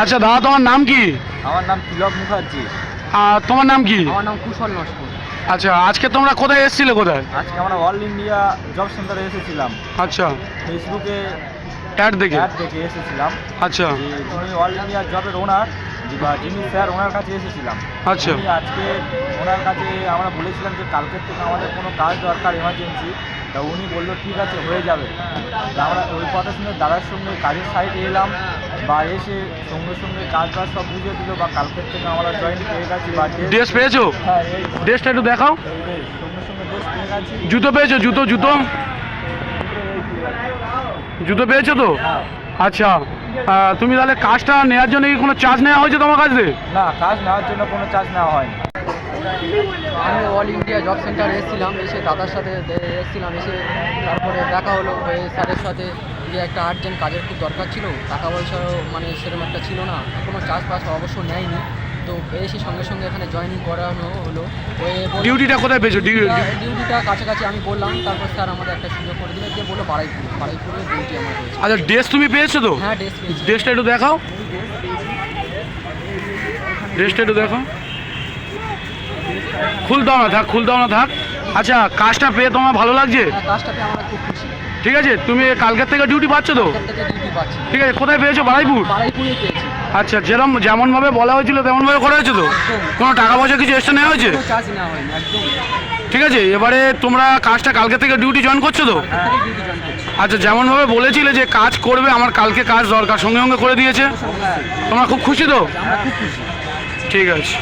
আচ্ছা দাদা, তোমার নাম কি? আমার নাম তিলক মুখার্জি। তোমার নাম কি? আমার নাম কুশল নস্কর। আচ্ছা, আজকে তোমরা কোথায় এসেছিলে? কোথায়? আজকে আমরা অল ইন্ডিয়া জব সেন্টারে এসেছিলাম। আচ্ছা, ফেসবুকে অ্যাড দেখে এসেছিলাম। আচ্ছা যে যিনি অল ইন্ডিয়া জবের ওনার বা যিনি স্যার, ওনার কাছে এসেছিলাম। আচ্ছা আজকে ওনার কাছে আমরা বলেছিলাম যে কালকের থেকে আমাদের কোনো কাজ দরকার এমার্জেন্সি, তা উনি বললো ঠিক আছে, হয়ে যাবে। তা আমরা ওই কথা শুনে দাদার সঙ্গে কাজের সাইডে এলাম, বা এসে সঙ্গে সঙ্গে কাজ বাজ সব বুঝিয়ে দিল, বা কালকের থেকে আমরা জয়েন পেয়ে গেছি। বা ড্রেস পেয়েছো? হ্যাঁ, এই ড্রেসটা একটু দেখাও। সঙ্গে সঙ্গে ড্রেস পেয়ে গেছি। জুতো পেয়েছো? জুতো জুতো জুতো পেয়েছো তো? হ্যাঁ। আচ্ছা, তুমি তাহলে কাজটা নেওয়ার জন্য কি কোনো চার্জ নেওয়া হয়েছে তোমার কাছে? না, কাজ নেওয়ার জন্য কোনো চার্জ নেওয়া হয়নি। আমি অল ইন্ডিয়া জব সেন্টারে এসেছিলাম, এসে দাদার সাথে এসেছিলাম, এসে তারপরে দেখা হলো স্যারের সাথে যে একটা আর্জেন্ট কাজের খুব দরকার ছিল, টাকা পয়সাও মানে সেরকম একটা ছিল না, কোনো চার্জ পাস অবশ্য নেয়নি। তো এসে সঙ্গে সঙ্গে এখানে জয়েনিং করানো হলো। ডিউটিটা কোথায় পেয়েছো? ডিউটিটা কাছাকাছি আমি বললাম, তারপর স্যার আমাদের একটা সুযোগ করে দিলেন, যে বললো বারাইপুরে ডিউটি আমার হয়েছে। আচ্ছা, ড্রেস তুমি পেয়েছো তো? হ্যাঁ, ড্রেস পেয়েছি। ড্রেসটা একটু দেখাও। ড্রেসটা একটু দেখো। খুলতাও না থাক, খুলতাও না থাক। আচ্ছা, কাজটা পেয়ে তোমার ভালো লাগছে? হ্যাঁ, কাজটা পেয়ে আমরা খুব খুশি। ঠিক আছে, তুমি কালকের থেকে ডিউটি পাচ্ছ তো? এখান থেকে ডিউটি পাচ্ছি। ঠিক আছে, কোথায় পেয়েছো? বারাইপুর? বারাইপুরে পেয়েছি। আচ্ছা, যেমনভাবে বলা হয়েছিল তেমনভাবে করা হয়েছে তো? কোনো টাকা পয়সা কিছু এক্সট্রা নেওয়া হয়েছে? কোনো চার্জ নেওয়া হয়নি একদম। ঠিক আছে, এবারে তোমরা কাজটা কালকে থেকে ডিউটি জয়েন করছো তো? ডিউটি জয়েন করছি। আচ্ছা, যেমনভাবে বলেছিলে যে কাজ করবে, আমার কালকে কাজ দরকার, সঙ্গে সঙ্গে করে দিয়েছে। হ্যাঁ, তোমরা খুব খুশি তো? আমরা খুব খুশি। ঠিক আছে।